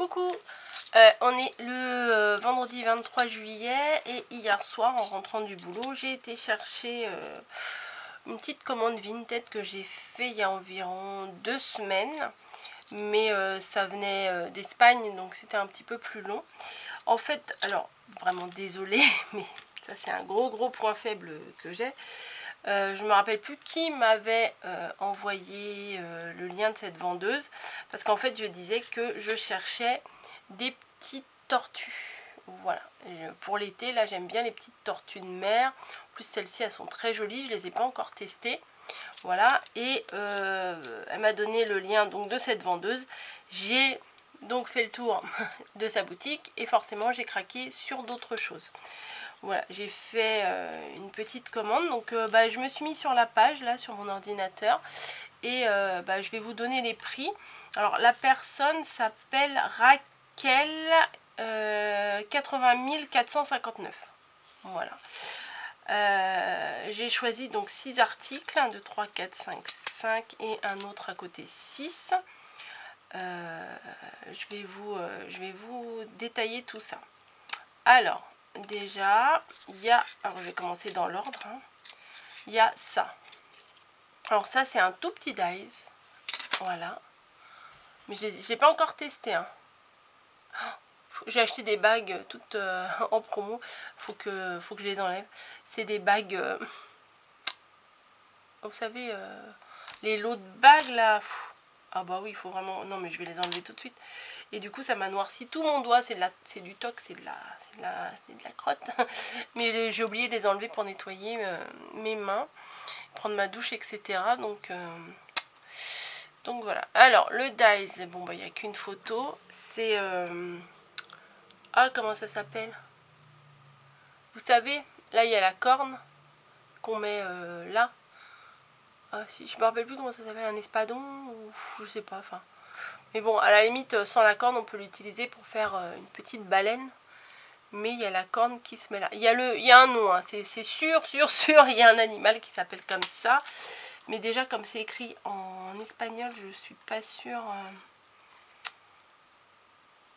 Coucou, on est le vendredi 23 juillet et hier soir en rentrant du boulot j'ai été chercher une petite commande Vinted que j'ai fait il y a environ 2 semaines, mais ça venait d'Espagne donc c'était un petit peu plus long. En fait, alors vraiment désolée mais ça c'est un gros point faible que j'ai. Je me rappelle plus qui m'avait envoyé le lien de cette vendeuse, parce qu'en fait je disais que je cherchais des petites tortues. Voilà, et pour l'été là j'aime bien les petites tortues de mer. En plus celles-ci elles sont très jolies, je les ai pas encore testées. Voilà, et elle m'a donné le lien donc de cette vendeuse. J'ai donc fait le tour de sa boutique et forcément j'ai craqué sur d'autres choses. Voilà, j'ai fait une petite commande, donc je me suis mis sur la page là sur mon ordinateur et je vais vous donner les prix. Alors la personne s'appelle Raquel 80 459. Voilà. J'ai choisi donc 6 articles, 1, 2, 3, 4, 5, 5 et un autre à côté 6. Je vais vous détailler tout ça. Alors, déjà, il y a... Alors, je vais commencer dans l'ordre. Hein. Il y a ça. Alors, ça, c'est un tout petit dies. Voilà. Mais je n'ai pas encore testé. Hein. J'ai acheté des bagues toutes en promo. Faut que je les enlève. C'est des bagues... vous savez, les lots de bagues, là... Ah bah oui, il faut vraiment... Non, mais je vais les enlever tout de suite. Et du coup, ça m'a noirci tout mon doigt. C'est du toc, c'est de la crotte. Mais j'ai oublié de les enlever pour nettoyer mes mains, prendre ma douche, etc. Donc voilà. Alors, le dies, bon, il n'y a qu'une photo. C'est... Ah, comment ça s'appelle? Vous savez, là, il y a la corne qu'on met là. Ah, si, je me rappelle plus comment ça s'appelle, un espadon ou je sais pas, enfin. Mais bon, à la limite, sans la corne, on peut l'utiliser pour faire une petite baleine. Mais il y a la corne qui se met là. Il y a un nom, hein. C'est sûr, il y a un animal qui s'appelle comme ça. Mais déjà, comme c'est écrit en espagnol, je suis pas sûre.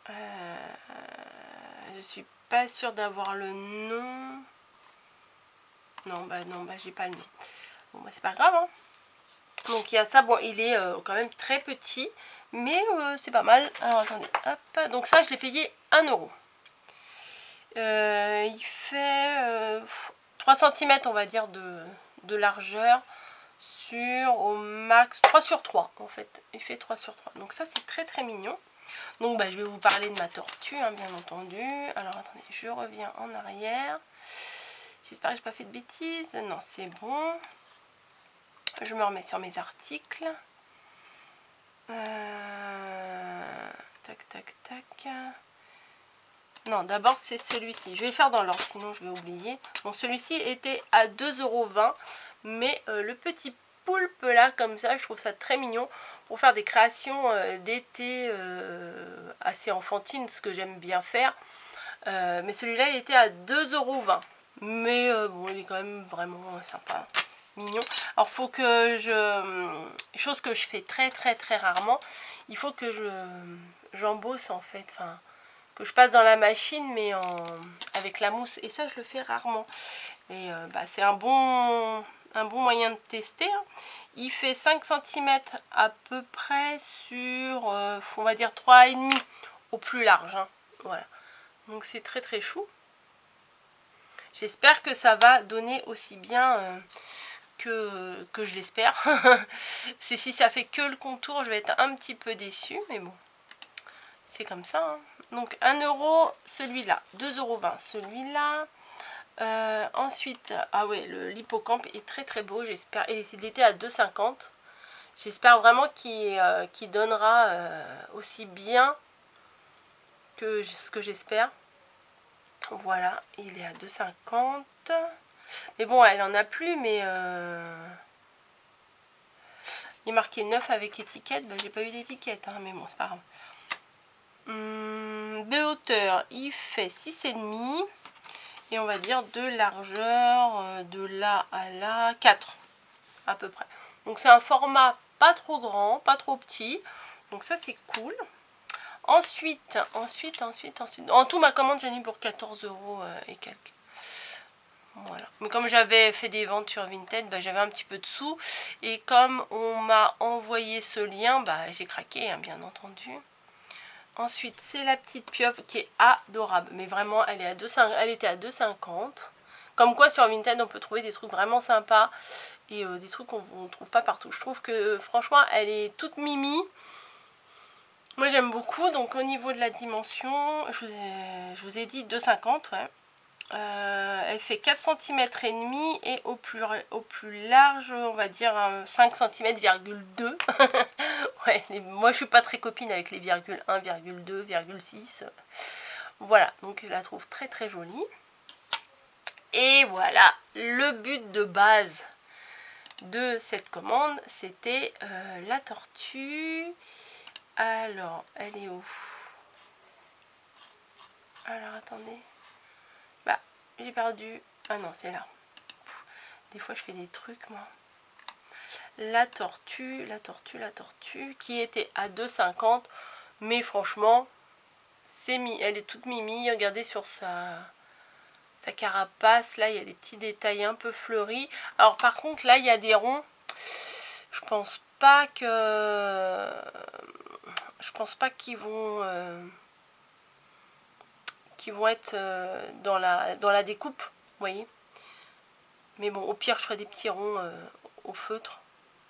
Je suis pas sûre d'avoir le nom. Non, j'ai pas le nom. Bon, c'est pas grave, hein. Donc il y a ça, bon il est quand même très petit, mais c'est pas mal. Alors attendez, hop, donc ça je l'ai payé 1 €. Il fait 3 cm on va dire de largeur sur au max 3 sur 3 en fait. Il fait 3 sur 3, donc ça c'est très mignon. Donc je vais vous parler de ma tortue, hein, bien entendu. Alors attendez, je reviens en arrière. J'espère que j'ai pas fait de bêtises. Non, c'est bon. Je me remets sur mes articles. Tac. Non, d'abord c'est celui-ci. Je vais faire dans l'ordre, sinon je vais oublier. Bon, celui-ci était à 2,20 €. Mais le petit poulpe là, comme ça, je trouve ça très mignon. Pour faire des créations d'été assez enfantines, ce que j'aime bien faire. Mais celui-là, il était à 2,20 €. Mais bon, il est quand même vraiment sympa. Mignon. Alors faut que chose que je fais très rarement, il faut que j'embosse en fait, enfin que je passe dans la machine mais avec la mousse, et ça je le fais rarement. Et c'est un bon moyen de tester, hein. Il fait 5 cm à peu près sur on va dire 3,5 au plus large, hein. Voilà, donc c'est très chou. J'espère que ça va donner aussi bien que je l'espère. Si ça fait que le contour, je vais être un petit peu déçue, mais bon, c'est comme ça, hein. Donc 1 € celui-là, 2,20 € celui-là. Ensuite, ah ouais, l'hippocampe est très beau, j'espère. Et il était à 2,50 €. J'espère vraiment qu'il donnera aussi bien que ce que j'espère. Voilà, il est à 2,50 €. Mais bon, elle en a plus, mais il est marqué 9 avec étiquette. J'ai pas eu d'étiquette, hein, mais bon, c'est pas grave. De hauteur, il fait 6,5 €. Et on va dire de largeur, de là à là, 4 à peu près. Donc c'est un format pas trop grand, pas trop petit. Donc ça c'est cool. Ensuite, en tout ma commande je l'ai eu pour 14 € et quelques. Voilà. Mais comme j'avais fait des ventes sur Vinted, bah, j'avais un petit peu de sous. Et comme on m'a envoyé ce lien, bah, j'ai craqué, hein, bien entendu. Ensuite, c'est la petite pieuvre qui est adorable. Mais vraiment, elle était à 2,50 €. Comme quoi, sur Vinted, on peut trouver des trucs vraiment sympas. Et des trucs qu'on ne trouve pas partout. Je trouve que, franchement, elle est toute mimi. Moi, j'aime beaucoup. Donc, au niveau de la dimension, je vous ai dit 2,50 €, ouais. Elle fait 4 cm et demi et au plus large, on va dire 5 cm,2 cm. Ouais, moi je suis pas très copine avec les virgules 1, virgule 2, virgule 6. Voilà, donc je la trouve très très jolie. Et voilà, le but de base de cette commande, c'était la tortue. Alors, elle est où? Alors, attendez. Bah, j'ai perdu. Ah non, c'est là. Des fois, je fais des trucs, moi. La tortue, qui était à 2,50 €. Mais franchement, elle est toute mimi. Regardez sur sa carapace. Là, il y a des petits détails un peu fleuris. Alors, par contre, là, il y a des ronds. Je pense pas qu'ils vont être dans la découpe, vous voyez. Mais bon, au pire, je ferai des petits ronds au feutre.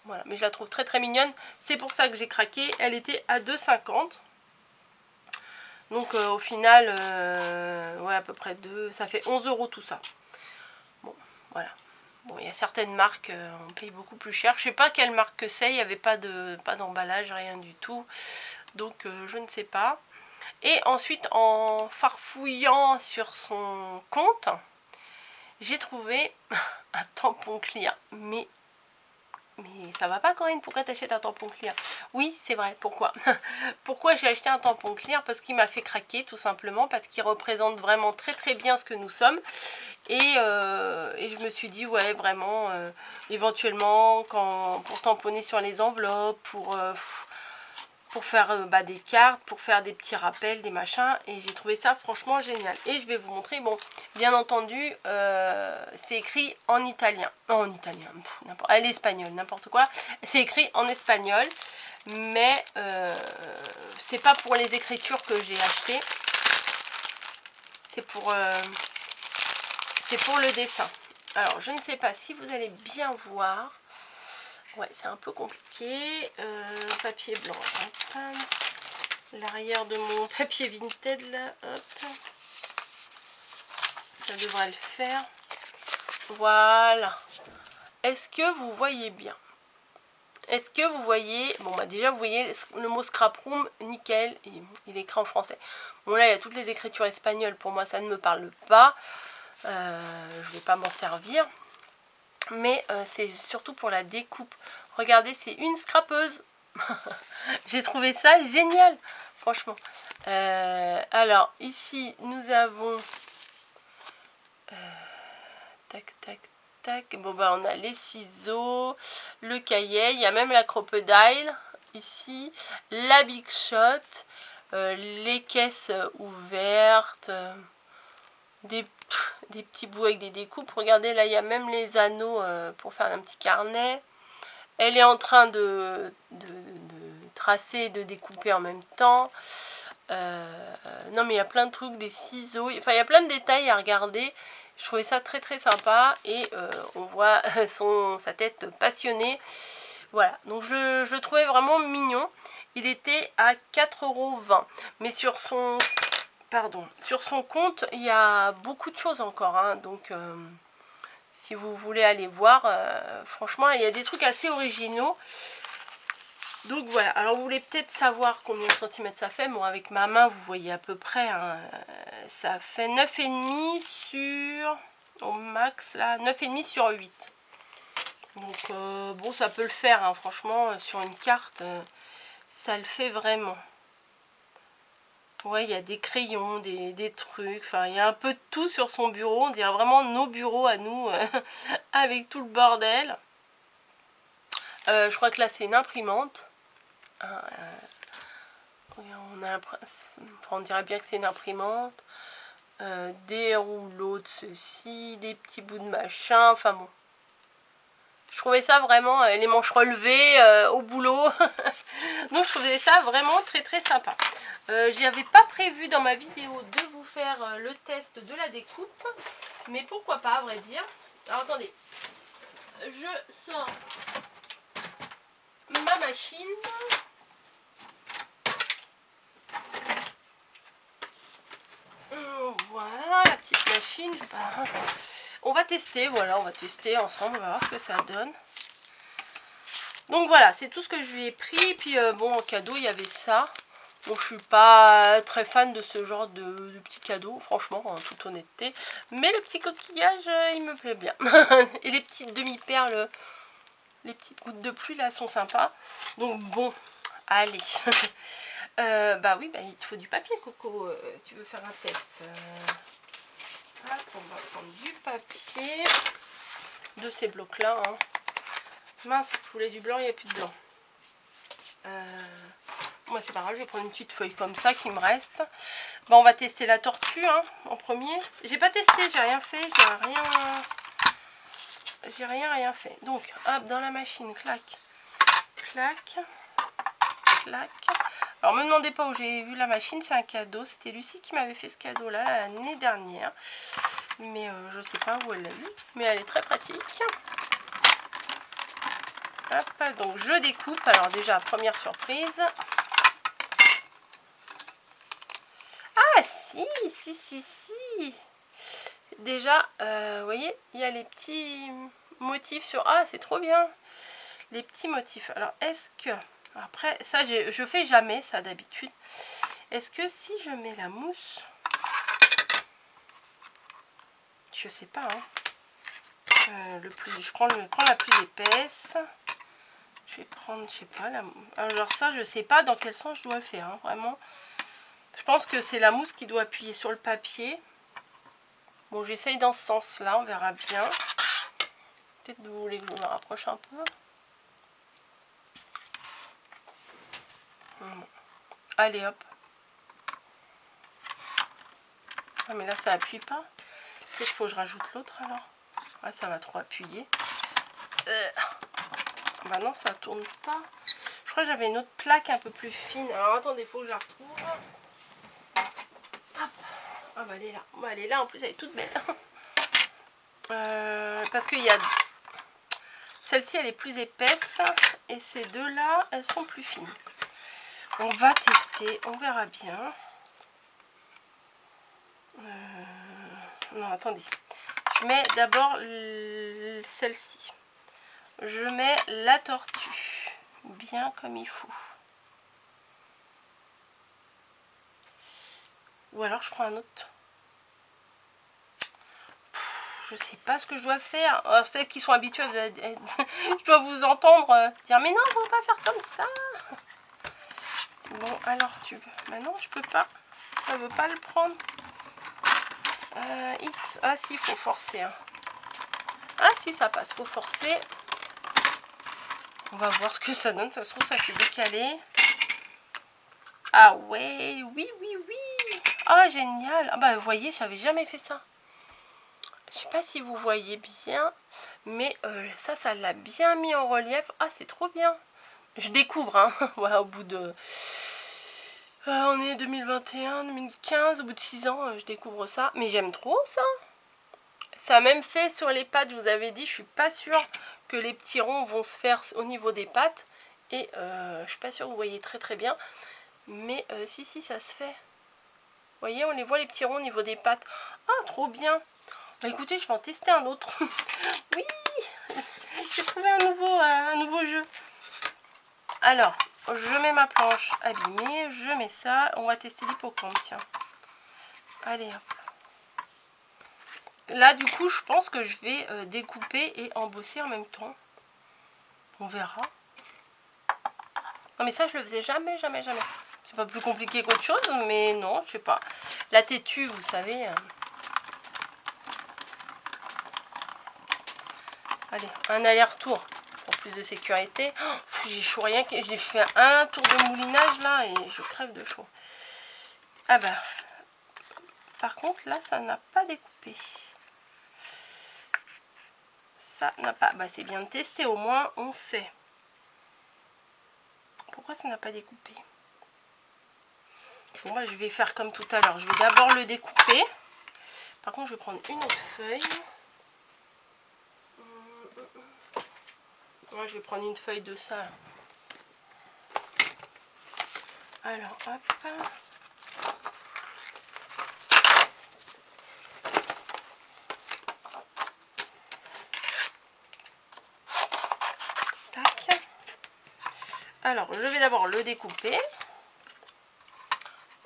Voilà, mais je la trouve très très mignonne. C'est pour ça que j'ai craqué. Elle était à 2,50 €. Donc au final, ouais, à peu près 2. Ça fait 11 € tout ça. Bon, voilà. Bon, il y a certaines marques, on paye beaucoup plus cher. Je sais pas quelle marque que c'est. Il n'y avait pas d'emballage, rien du tout. Donc je ne sais pas. Et ensuite, en farfouillant sur son compte, j'ai trouvé un tampon Clear. Mais ça va pas, Corinne? Pourquoi t'achètes un tampon Clear? Oui, c'est vrai. Pourquoi? Pourquoi j'ai acheté un tampon Clear? Parce qu'il m'a fait craquer, tout simplement. Parce qu'il représente vraiment très très bien ce que nous sommes. Et je me suis dit, ouais, vraiment, éventuellement, pour tamponner sur les enveloppes, pour faire des cartes, pour faire des petits rappels, des machins. Et j'ai trouvé ça franchement génial. Et je vais vous montrer, bon, bien entendu, c'est écrit en italien. Non, en italien, elle est espagnole, n'importe quoi. C'est écrit en espagnol, mais c'est pas pour les écritures que j'ai acheté. C'est pour le dessin. Alors, je ne sais pas si vous allez bien voir. Ouais, c'est un peu compliqué. Papier blanc. Hop. L'arrière de mon papier Vinted, là. Hop. Ça devrait le faire. Voilà. Est-ce que vous voyez bien? Est-ce que vous voyez... Bon, bah déjà, vous voyez le mot scrap room, nickel. Il est écrit en français. Bon, là, il y a toutes les écritures espagnoles. Pour moi, ça ne me parle pas. Je ne vais pas m'en servir. Mais c'est surtout pour la découpe. Regardez, c'est une scrapeuse. J'ai trouvé ça génial, franchement. Alors, ici, nous avons... tac, tac, tac. Bon, bah, on a les ciseaux, le cahier. Il y a même la crocodile, ici. La Big Shot. Les caisses ouvertes. Des petits bouts avec des découpes. Regardez, là, il y a même les anneaux pour faire un petit carnet. Elle est en train de tracer et de découper en même temps. Non, mais il y a plein de trucs, des ciseaux. Enfin, il y a plein de détails à regarder. Je trouvais ça très très sympa. Et on voit sa tête passionnée. Voilà, donc je le trouvais vraiment mignon. Il était à 4,20 €. Mais sur son compte, il y a beaucoup de choses encore. Hein, donc, si vous voulez aller voir, franchement, il y a des trucs assez originaux. Donc voilà, alors vous voulez peut-être savoir combien de centimètres ça fait. Bon, avec ma main, vous voyez à peu près. Hein, ça fait 9,5 sur... Au max, là, 9,5 sur 8. Donc, bon, ça peut le faire, hein, franchement, sur une carte, ça le fait vraiment. Ouais, il y a des crayons, des trucs, enfin, il y a un peu de tout sur son bureau. On dirait vraiment nos bureaux à nous, avec tout le bordel. Je crois que là, c'est une imprimante. on dirait bien que c'est une imprimante. Des rouleaux de ceci, des petits bouts de machin, enfin bon. Je trouvais ça vraiment, les manches relevées au boulot. Donc je trouvais ça vraiment très très sympa. J'avais pas prévu dans ma vidéo de vous faire le test de la découpe. Mais pourquoi pas, à vrai dire. Alors attendez. Je sors ma machine. Voilà la petite machine. On va tester, voilà, on va tester ensemble, on va voir ce que ça donne. Donc voilà, c'est tout ce que je lui ai pris. Puis bon, en cadeau, il y avait ça. Bon, je suis pas très fan de ce genre de petits cadeaux, franchement, en toute honnêteté. Mais le petit coquillage, il me plaît bien. Et les petites demi-perles, les petites gouttes de pluie, là, sont sympas. Donc bon, allez. Bah oui, bah, il te faut du papier, Coco. Tu veux faire un test. Hop, on va prendre du papier. De ces blocs-là. Hein. Mince, je voulais du blanc, il n'y a plus de blanc. Moi, c'est pas grave, je vais prendre une petite feuille comme ça qui me reste. Bah, on va tester la tortue hein, en premier. J'ai pas testé, j'ai rien fait, j'ai rien fait. Donc, hop, dans la machine, clac, clac, clac. Alors, me demandez pas où j'ai vu la machine, c'est un cadeau. C'était Lucie qui m'avait fait ce cadeau-là l'année dernière. Mais je sais pas où elle l'a eu. Mais elle est très pratique. Hop, donc je découpe. Alors déjà, première surprise. Ah si. Déjà, vous voyez, il y a les petits motifs sur... Ah, c'est trop bien. Les petits motifs. Alors, est-ce que... Après, ça, je fais jamais ça d'habitude. Est-ce que si je mets la mousse... Je sais pas, hein. Je prends la plus épaisse. Je vais prendre, je sais pas, alors ça, je sais pas dans quel sens je dois le faire, hein, vraiment. Je pense que c'est la mousse qui doit appuyer sur le papier. Bon, j'essaye dans ce sens-là, on verra bien. Peut-être que vous voulez que je vous le rapproche un peu. Allez, hop. Ah, mais là, ça appuie pas. Peut-être qu'il faut que je rajoute l'autre, alors. Ah, ça va trop appuyer. Bah non, ça tourne pas. Je crois que j'avais une autre plaque un peu plus fine. Alors, attendez, il faut que je la retrouve. Hop. Ah, bah, elle est là. Bah, elle est là, en plus, elle est toute belle. Parce qu'il y a... Celle-ci, elle est plus épaisse. Et ces deux-là, elles sont plus fines. On va tester. On verra bien. Non, attendez. Je mets d'abord celle-ci. Je mets la tortue. Bien comme il faut. Ou alors je prends un autre. Je sais pas ce que je dois faire. Alors, celles qui sont habituées, je dois vous entendre dire mais non, on va pas faire comme ça. Bon, alors tu veux. Bah non, je peux pas. Ça veut pas le prendre. Ah si, il faut forcer. Hein. Ah si, ça passe, faut forcer. On va voir ce que ça donne. Ça se trouve, ça s'est décalé. Ah ouais, oui. Ah, génial. Ah bah, vous voyez, j'avais jamais fait ça. Je sais pas si vous voyez bien, mais ça l'a bien mis en relief. Ah, c'est trop bien. Je découvre, hein. Voilà, au bout de... on est 2021, 2015, au bout de 6 ans, je découvre ça. Mais j'aime trop ça. Ça a même fait sur les pattes, je vous avais dit, je suis pas sûre que les petits ronds vont se faire au niveau des pattes. Et je suis pas sûre que vous voyez très bien. Mais si, ça se fait. Vous voyez, on les voit les petits ronds au niveau des pattes. Ah, trop bien. Bah écoutez, je vais en tester un autre. Oui, j'ai trouvé un nouveau jeu. Alors, je mets ma planche abîmée, je mets ça. On va tester l'hippocampe, tiens. Allez, hop. Là, du coup, je pense que je vais découper et embosser en même temps. On verra. Non, mais ça, je le faisais jamais. C'est pas plus compliqué qu'autre chose, mais non, je sais pas. La têtue, vous savez. Allez, un aller-retour. pour plus de sécurité. Oh, j'ai chaud rien que j'ai fait un tour de moulinage là et je crève de chaud. Ah bah, par contre là ça n'a pas découpé. Ça n'a pas, bah c'est bien de tester, au moins on sait. Pourquoi ça n'a pas découpé? Bon, moi je vais faire comme tout à l'heure, je vais d'abord le découper. Par contre je vais prendre une autre feuille. Moi je vais prendre une feuille de ça. Alors hop. Tac. Alors je vais d'abord le découper.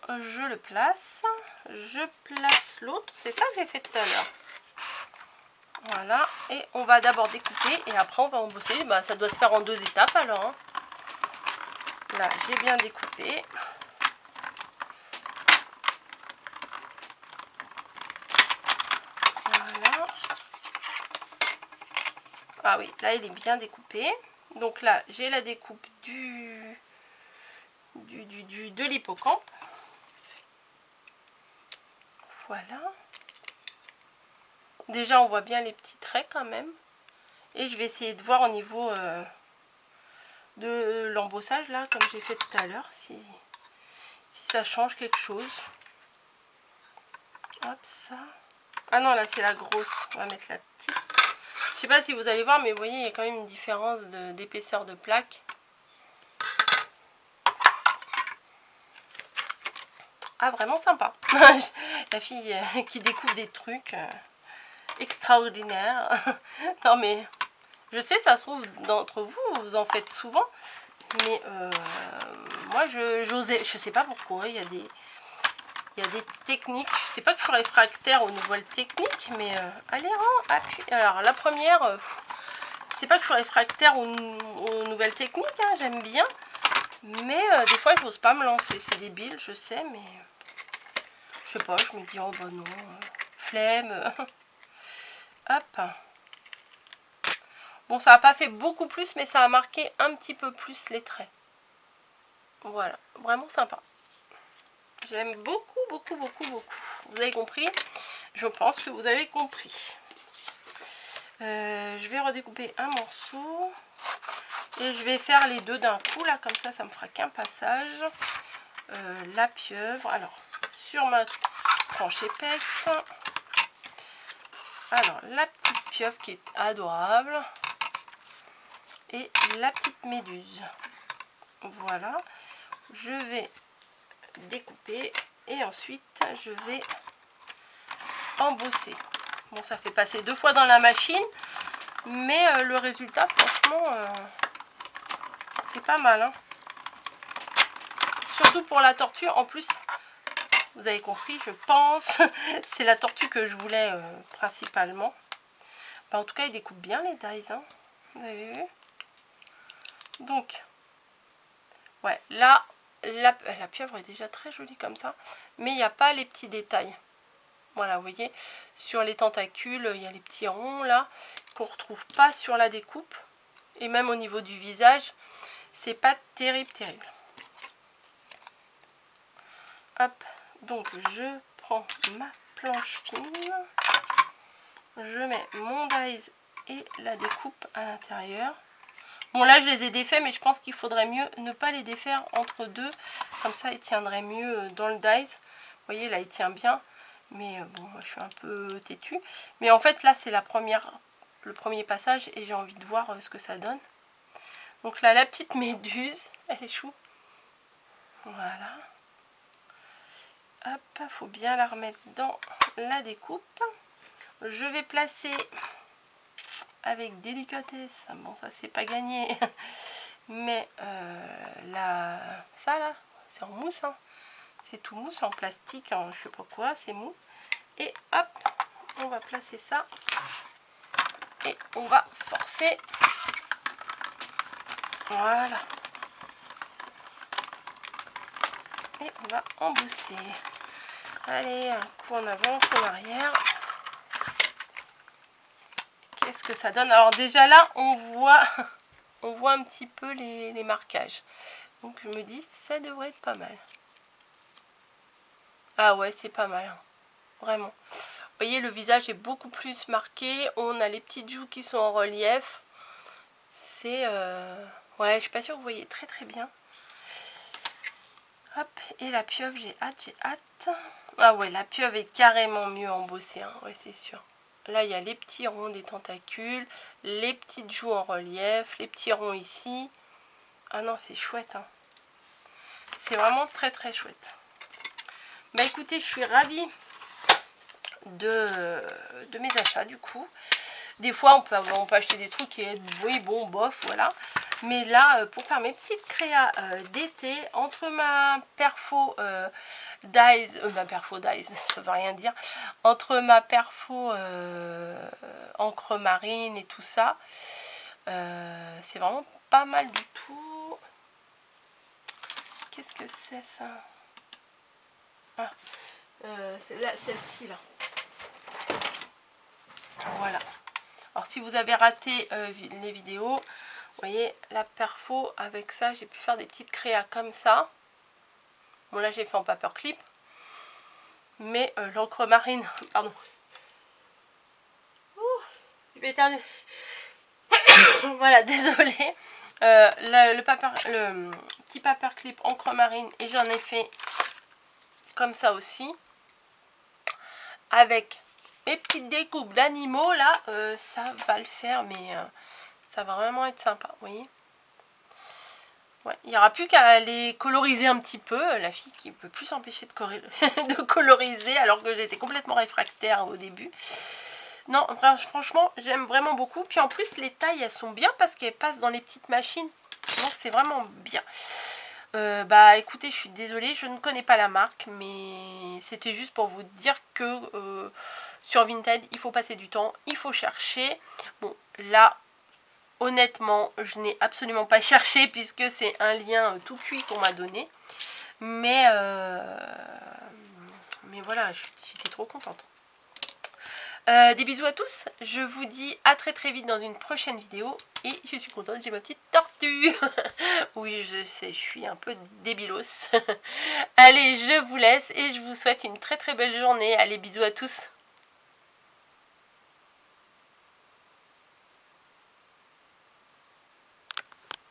Je le place. Je place l'autre. C'est ça que j'ai fait tout à l'heure. Voilà. Et on va d'abord découper et après on va embosser. Bah, ça doit se faire en 2 étapes alors. Hein. Là j'ai bien découpé. Voilà. Ah oui, là il est bien découpé. Donc là j'ai la découpe de l'hippocampe. Voilà. Déjà on voit bien les petits traits quand même. Et je vais essayer de voir au niveau de l'embossage là, comme j'ai fait tout à l'heure, si ça change quelque chose. Hop, ça. Ah non, là c'est la grosse. On va mettre la petite. Je sais pas si vous allez voir, mais vous voyez, il y a quand même une différence d'épaisseur de plaque. Ah, vraiment sympa. La fille qui découvre des trucs extraordinaires. Non mais, je sais, ça se trouve, d'entre vous, vous en faites souvent. Mais moi, j'osais, je sais pas pourquoi, il y a des techniques. Je sais pas que je suis réfractaire aux nouvelles techniques, mais allez, appuie. Alors, la première, c'est pas que je suis réfractaire aux nouvelles techniques, hein, j'aime bien. Mais des fois, j'ose pas me lancer. C'est débile, je sais, mais... Je sais pas, je me dis, oh bah non, flemme. Hop. Bon, ça n'a pas fait beaucoup plus, mais ça a marqué un petit peu plus les traits. Voilà, vraiment sympa. J'aime beaucoup, beaucoup, beaucoup, beaucoup. Vous avez compris? Je pense que vous avez compris. Je vais redécouper un morceau. Et je vais faire les deux d'un coup, là, comme ça me fera qu'un passage. La pieuvre. Alors, sur ma tranche épaisse. Alors, la petite pieuvre qui est adorable. Et la petite méduse. Voilà. Je vais découper. Et ensuite, je vais embosser. Bon, ça fait passer 2 fois dans la machine. Mais le résultat, franchement, c'est pas mal. Hein. Surtout pour la tortue. En plus, vous avez compris, je pense. C'est la tortue que je voulais principalement. Bah, en tout cas, il découpe bien les dies. Hein. Vous avez vu? Donc, ouais, là, la pieuvre est déjà très jolie comme ça. Mais il n'y a pas les petits détails. Voilà, vous voyez, sur les tentacules, il y a les petits ronds là, qu'on ne retrouve pas sur la découpe. Et même au niveau du visage, c'est pas terrible, terrible. Hop, donc je prends ma planche fine. Je mets mon dies et la découpe à l'intérieur. Bon, là, je les ai défaits, mais je pense qu'il faudrait mieux ne pas les défaire entre deux. Comme ça, il tiendrait mieux dans le dies. Vous voyez, là, il tient bien. Mais bon, moi, je suis un peu têtue. Mais en fait, là, c'est le premier passage et j'ai envie de voir ce que ça donne. Donc là, la petite méduse, elle est chou. Voilà. Hop, faut bien la remettre dans la découpe. Je vais placer avec délicatesse. Bon, ça, c'est pas gagné. Mais ça, là, c'est en mousse. Hein. C'est tout mousse, en plastique, en je sais pas quoi, c'est mou. Et hop, on va placer ça. Et on va forcer. Voilà. Et on va embosser. Allez, un coup en avant, un coup en arrière. Qu'est-ce que ça donne? Alors déjà là, on voit on voit un petit peu les marquages. Donc je me dis, ça devrait être pas mal. Ah ouais, c'est pas mal. Vraiment. Vous voyez, le visage est beaucoup plus marqué. On a les petites joues qui sont en relief. C'est... Ouais, je suis pas sûre que vous voyez très très bien. Hop, et la pieuvre, j'ai hâte. Ah ouais, la pieuvre est carrément mieux embossée. Hein. Ouais, c'est sûr. Là, il y a les petits ronds des tentacules, les petites joues en relief, les petits ronds ici. Ah non, c'est chouette. Hein. C'est vraiment très très chouette. Bah écoutez, je suis ravie de mes achats du coup. Des fois, on peut acheter des trucs et oui, bon, bof, voilà. Mais là, pour faire mes petites créas d'été, entre ma perfo Dyes, ça veut rien dire, entre ma perfo encre marine et tout ça, c'est vraiment pas mal du tout. Qu'est-ce que c'est ça? Ah, c'est celle-ci là. Voilà. Alors si vous avez raté les vidéos, vous voyez la perfo avec ça, j'ai pu faire des petites créas comme ça. Bon là j'ai fait en paperclip. Mais l'encre marine, pardon. Je vais éternuer. Voilà, désolée. Le petit paperclip encre marine et j'en ai fait comme ça aussi. Avec mes petites découpes d'animaux là, ça va le faire, mais ça va vraiment être sympa, vous voyez. Ouais, il n'y aura plus qu'à les coloriser un petit peu. La fille qui ne peut plus s'empêcher de coloriser alors que j'étais complètement réfractaire au début. Non, franchement, j'aime vraiment beaucoup. Puis en plus, les tailles, elles sont bien parce qu'elles passent dans les petites machines. Donc c'est vraiment bien. Bah écoutez, je suis désolée, je ne connais pas la marque, mais c'était juste pour vous dire que sur Vinted, il faut passer du temps, il faut chercher. Bon, là, honnêtement, je n'ai absolument pas cherché puisque c'est un lien tout cuit qu'on m'a donné. Mais voilà, j'étais trop contente. Des bisous à tous, je vous dis à très très vite dans une prochaine vidéo et je suis contente, j'ai ma petite tortue. Oui, je sais, je suis un peu débilos. Allez, je vous laisse et je vous souhaite une très très belle journée. Allez, bisous à tous.